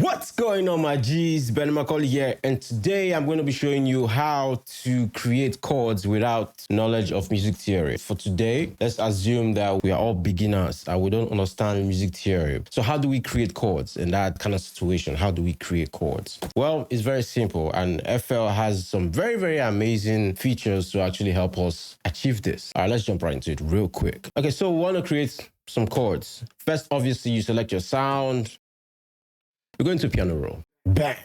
What's going on, my G's? Ben Macaulay here, and today I'm going to be showing you how to create chords without knowledge of music theory. For today, let's assume that we are all beginners and we don't understand music theory. So how do we create chords in that kind of situation? How do we create chords? Well, it's very simple, and FL has some very amazing features to actually help us achieve this. All right, let's jump right into it real quick. Okay, so we want to create some chords. First, obviously, you select your sound. We're going to piano roll. Bang!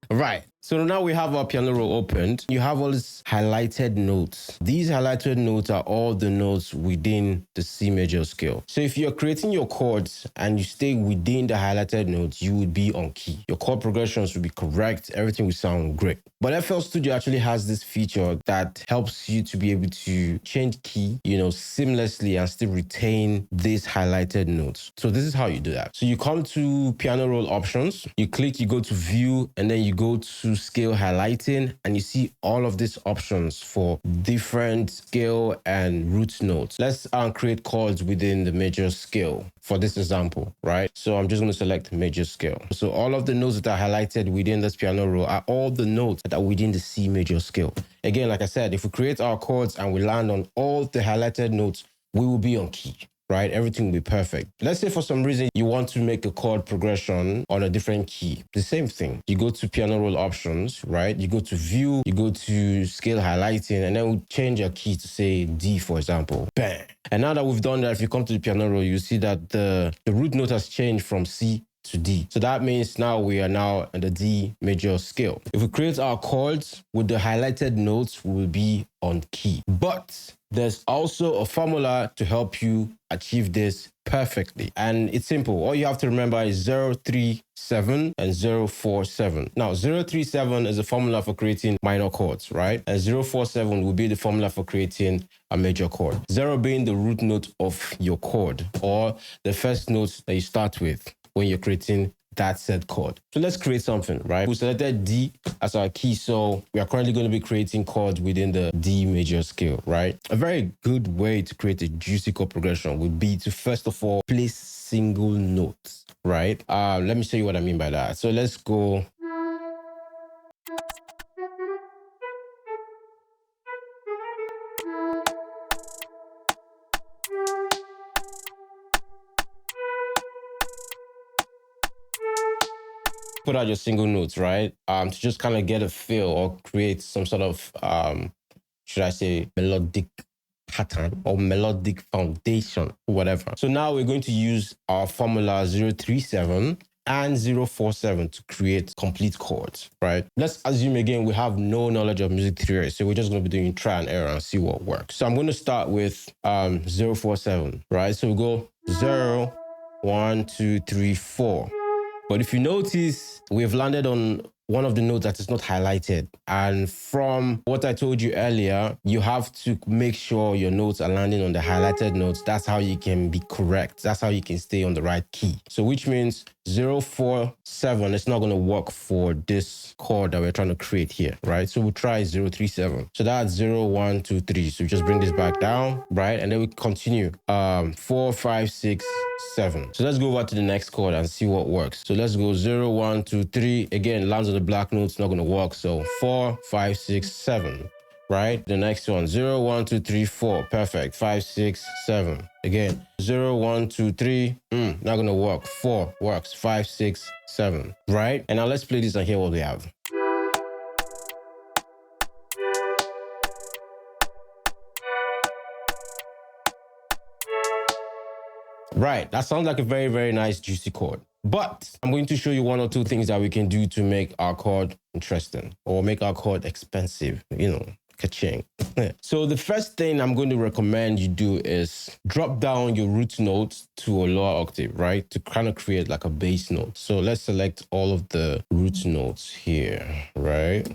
Right. So now we have our piano roll opened. You have all these highlighted notes. These highlighted notes are all the notes within the C major scale. So if you're creating your chords and you stay within the highlighted notes, you would be on key. Your chord progressions will be correct. Everything will sound great. But FL Studio actually has this feature that helps you to be able to change key, seamlessly and still retain these highlighted notes. So this is how you do that. So you come to piano roll options, you click, you go to view, and then you go to scale highlighting, and you see all of these options for different scale and root notes. Let's create chords within the major scale for this example, right? So I'm just going to select major scale. So all of the notes that are highlighted within this piano roll are all the notes that are within the C major scale. Again, like I said, if we create our chords and we land on all the highlighted notes, we will be on key. Right? Everything will be perfect. Let's say for some reason you want to make a chord progression on a different key. The same thing. You go to piano roll options, right? You go to view, you go to scale highlighting, and then we change your key to say D, for example. Bang! And now that we've done that, if you come to the piano roll, you see that the root note has changed from C to D. So that means now we are now in the D major scale. If we create our chords with the highlighted notes, we will be on key. But there's also a formula to help you achieve this perfectly. And it's simple. All you have to remember is 037 and 047. Now, 037 is a formula for creating minor chords, right? And 047 will be the formula for creating a major chord. 0 being the root note of your chord, or the first note that you start with when you're creating that said chord. So let's create something, right? We selected D as our key, so we are currently going to be creating chords within the D major scale, right? A very good way to create a juicy chord progression would be to first of all place single notes, right? Let me show you what I mean by that. So let's go. Put out your single notes, right? To just kind of get a feel or create some sort of, should I say, melodic pattern or melodic foundation, whatever. So now we're going to use our formula 037 and 047 to create complete chords, right? Let's assume again we have no knowledge of music theory, so we're just going to be doing try and error and see what works. So I'm going to start with 047, right? So we go 0, 1, 2, 3, 4. But if you notice, we've landed on one of the notes that is not highlighted. And from what I told you earlier, you have to make sure your notes are landing on the highlighted notes. That's how you can be correct. That's how you can stay on the right key. So which means 047 is not going to work for this chord that we're trying to create here, right? So we'll try 037. So that's 0, 1, 2, 3. So we just bring this back down, right? And then we continue 4, 5, 6, 7. So let's go over to the next chord and see what works. So let's go 0, 1, 2, 3. Again, lands on the black notes, not going to work. So 4, 5, 6, 7. Right? The next one, 0, 1, 2, 3, 4. Perfect. 5, 6, 7. Again, 0, 1, 2, 3. Not going to work. 4 works. 5, 6, 7. Right? And now let's play this and hear what we have. Right, that sounds like a very nice juicy chord. But I'm going to show you one or two things that we can do to make our chord interesting or make our chord expensive, ka-ching. So the first thing I'm going to recommend you do is drop down your root notes to a lower octave, right? To kind of create like a bass note. So let's select all of the root notes here, right?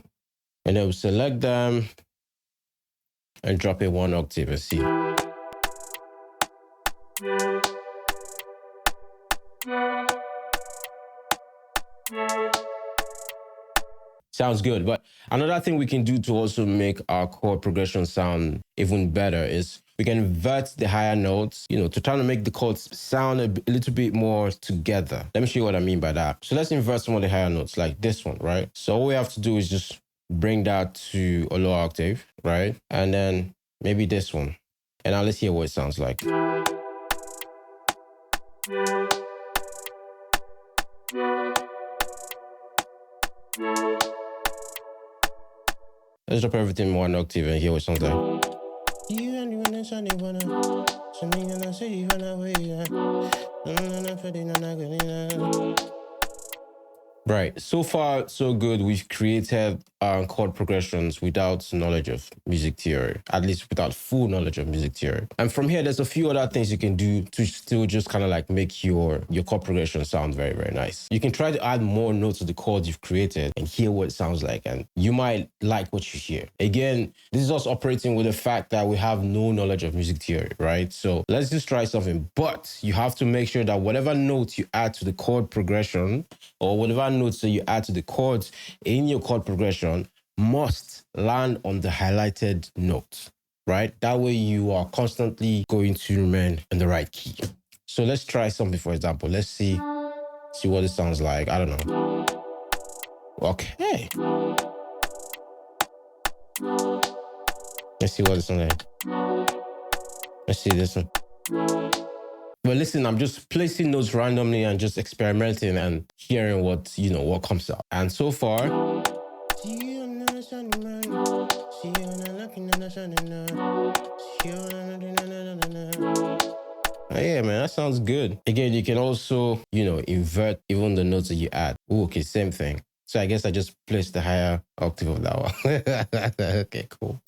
And then we'll select them and drop it 1 octave and see. Sounds good. But another thing we can do to also make our chord progression sound even better is we can invert the higher notes, to try to make the chords sound a little bit more together. Let me show you what I mean by that. So let's invert some of the higher notes like this one, right? So all we have to do is just bring that to a lower octave, right? And then maybe this one. And now let's hear what it sounds like. Let's drop everything one octave and hear what it sounds like. Right. So far, so good. We've created chord progressions without knowledge of music theory, at least without full knowledge of music theory. And from here, there's a few other things you can do to still just kind of like make your chord progression sound very, very nice. You can try to add more notes to the chords you've created and hear what it sounds like. And you might like what you hear. Again, this is us operating with the fact that we have no knowledge of music theory, right? So let's just try something. But you have to make sure that whatever notes you add to the chord progression or whatever notes that you add to the chords in your chord progression must land on the highlighted note, right? That way you are constantly going to remain in the right key. So let's try something, for example. Let's see what it sounds like. I don't know. Okay. Let's see what it sounds like. Let's see this one. But listen, I'm just placing notes randomly and just experimenting and hearing what comes out. And so far, yeah, man, that sounds good. Again, you can also, invert even the notes that you add. Ooh, okay, same thing. So I guess I just placed the higher octave of that one. Okay, cool.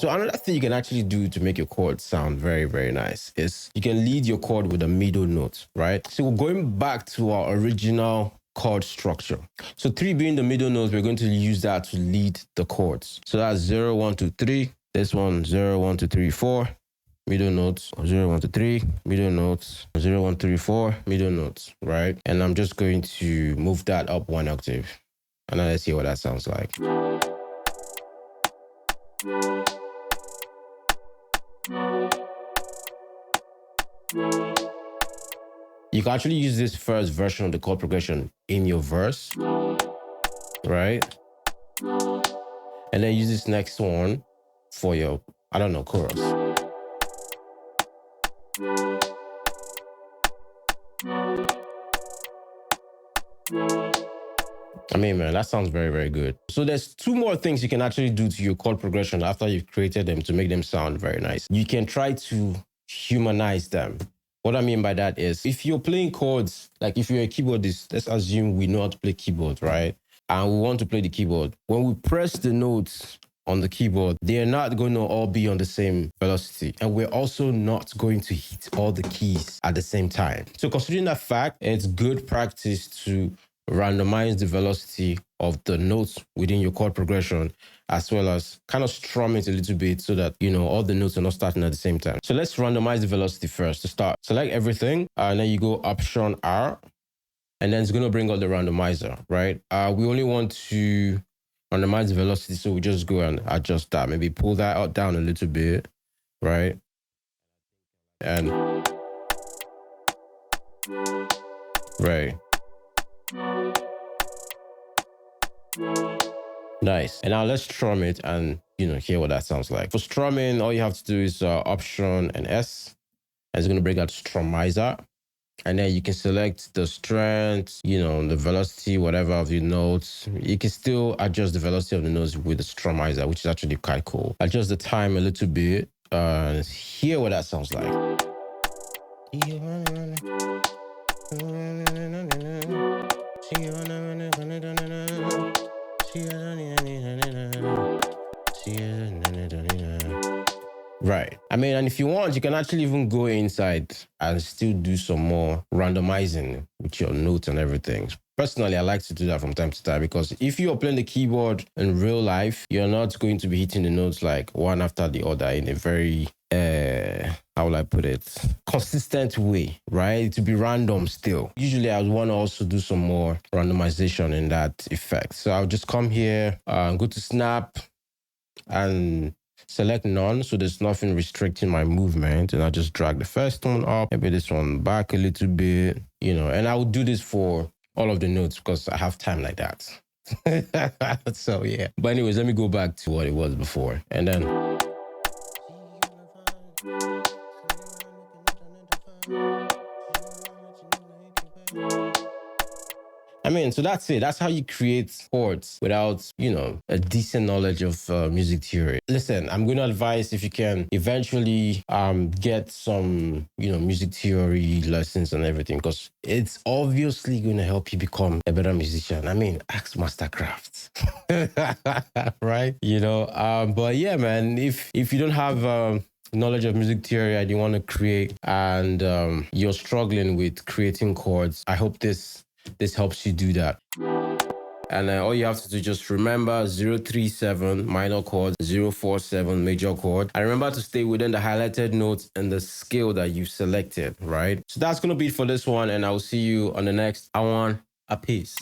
So another thing you can actually do to make your chord sound very, very nice is you can lead your chord with a middle note, right? So going back to our original chord structure. So 3 being the middle notes, we're going to use that to lead the chords. So that's 0, 1, 2, 3. This one, 0, 1, 2, 3, 4. Middle notes, 0, 1, 2, 3, middle notes, 0, 1, 3, 4, middle notes, right? And I'm just going to move that up 1 octave. And now let's see what that sounds like. You can actually use this first version of the chord progression in your verse, right? And then use this next one for your, chorus. I mean, man, that sounds very, very good. So there's 2 more things you can actually do to your chord progression after you've created them to make them sound very nice. You can try to humanize them. What I mean by that is if you're playing chords, like if you're a keyboardist, let's assume we know how to play keyboard, right? And we want to play the keyboard. When we press the notes on the keyboard, they're not going to all be on the same velocity. And we're also not going to hit all the keys at the same time. So considering that fact, it's good practice to randomize the velocity of the notes within your chord progression, as well as kind of strum it a little bit so that, all the notes are not starting at the same time. So let's randomize the velocity first to start. Select everything, and then you go Option R, and then it's going to bring out the randomizer, right? We only want to randomize the velocity, so we just go and adjust that. Maybe pull that out down a little bit, right? And right. Nice. And now let's strum it and, hear what that sounds like. For strumming, all you have to do is Option and S. And it's going to bring out Strumizer. And then you can select the strength, the velocity, whatever of your notes. You can still adjust the velocity of the notes with the Strumizer, which is actually quite cool. Adjust the time a little bit. Hear what that sounds like. Right. I mean, and if you want, you can actually even go inside and still do some more randomizing with your notes and everything. Personally, I like to do that from time to time, because if you're playing the keyboard in real life, you're not going to be hitting the notes like one after the other in a very how will I put it, consistent way, right? To be random still. Usually I would want to also do some more randomization in that effect. So I'll just come here, go to snap and select none, so there's nothing restricting my movement, and I'll just drag the first one up, maybe this one back a little bit, you know, and I will do this for all of the notes because I have time like that. So yeah, but anyways, let me go back to what it was before, and then I mean, so that's it. That's how you create chords without, you know, a decent knowledge of music theory. Listen, I'm going to advise, if you can eventually get some, you know, music theory lessons and everything, because it's obviously going to help you become a better musician. I mean, ask Mastercraft, right? You know, but yeah, man, if you don't have knowledge of music theory and you want to create, and you're struggling with creating chords, I hope this helps you do that. And all you have to do, just remember 037 minor chord, 047 major chord. And remember to stay within the highlighted notes and the scale that you selected, right? So that's going to be it for this one, and I'll see you on the next. I want a peace.